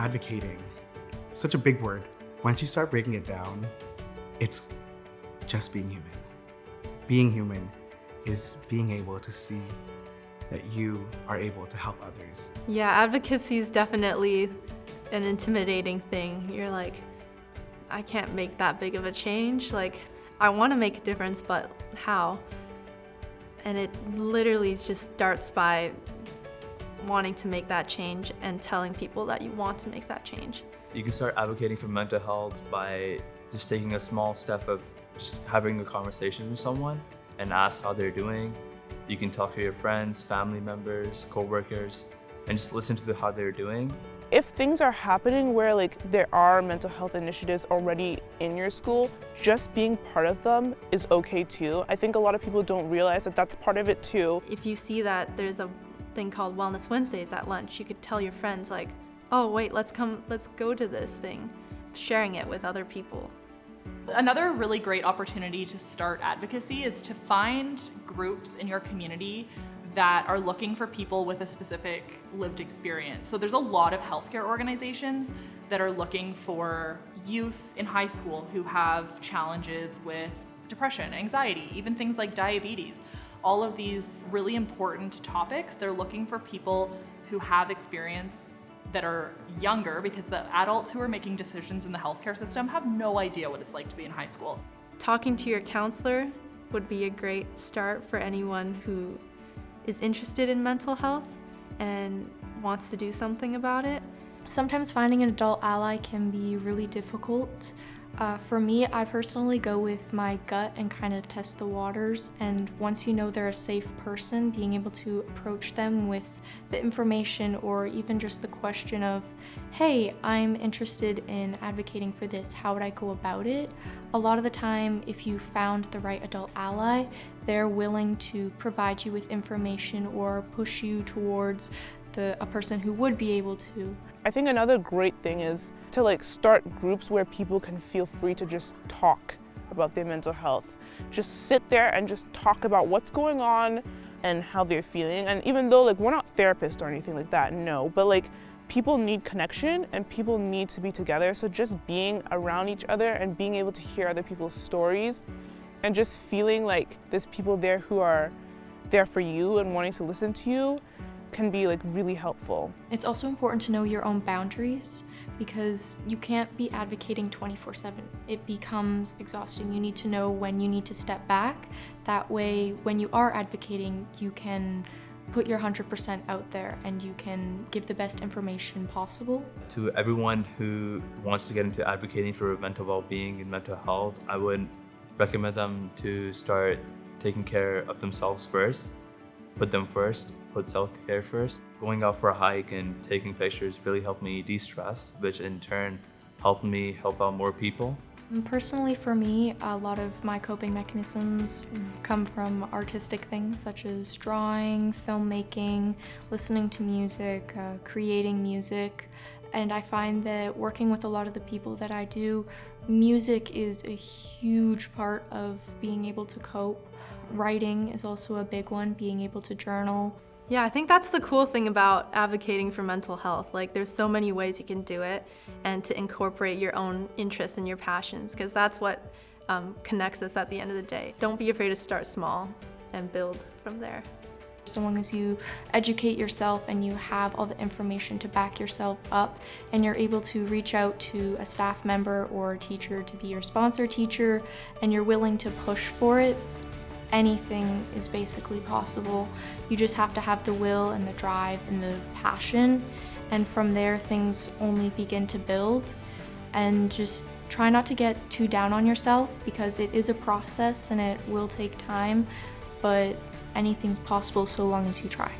advocating, such a big word. Once you start breaking it down, it's just being human. Being human is being able to see that you are able to help others. Yeah, advocacy is definitely an intimidating thing. You're like, I can't make that big of a change. Like, I want to make a difference, but how? And it literally just starts by wanting to make that change and telling people that you want to make that change. You can start advocating for mental health by just taking a small step of just having a conversation with someone and ask how they're doing. You can talk to your friends, family members, co-workers, and just listen to how they're doing. If things are happening where there are mental health initiatives already in your school, just being part of them is okay too. I think a lot of people don't realize that that's part of it too. If you see that there's a thing called Wellness Wednesdays at lunch, you could tell your friends like, oh wait, let's go to this thing, sharing it with other people. Another really great opportunity to start advocacy is to find groups in your community that are looking for people with a specific lived experience. So there's a lot of healthcare organizations that are looking for youth in high school who have challenges with depression, anxiety, even things like diabetes. All of these really important topics, they're looking for people who have experience that are younger, because the adults who are making decisions in the healthcare system have no idea what it's like to be in high school. Talking to your counselor would be a great start for anyone who is interested in mental health and wants to do something about it. Sometimes finding an adult ally can be really difficult. For me, I personally go with my gut and kind of test the waters. And once you know they're a safe person, being able to approach them with the information or even just the question of, hey, I'm interested in advocating for this, how would I go about it? A lot of the time, if you found the right adult ally, they're willing to provide you with information or push you towards a person who would be able to. I think another great thing is to start groups where people can feel free to just talk about their mental health. Just sit there and just talk about what's going on and how they're feeling. And even though we're not therapists or anything like that, no, but people need connection and people need to be together. So just being around each other and being able to hear other people's stories and just feeling like there's people there who are there for you and wanting to listen to you can be really helpful. It's also important to know your own boundaries, because you can't be advocating 24/7. It becomes exhausting. You need to know when you need to step back. That way, when you are advocating, you can put your 100% out there and you can give the best information possible. To everyone who wants to get into advocating for mental well-being and mental health, I would recommend them to start taking care of themselves first. Put them first, put self-care first. Going out for a hike and taking pictures really helped me de-stress, which in turn helped me help out more people. Personally, for me, a lot of my coping mechanisms come from artistic things such as drawing, filmmaking, listening to music, creating music. And I find that working with a lot of the people that I do, music is a huge part of being able to cope. Writing is also a big one, being able to journal. Yeah, I think that's the cool thing about advocating for mental health. There's so many ways you can do it, and to incorporate your own interests and your passions, because that's what connects us at the end of the day. Don't be afraid to start small and build from there. So long as you educate yourself and you have all the information to back yourself up, and you're able to reach out to a staff member or a teacher to be your sponsor teacher, and you're willing to push for it, anything is basically possible. You just have to have the will and the drive and the passion, and from there things only begin to build. And just try not to get too down on yourself, because it is a process and it will take time, but anything's possible so long as you try.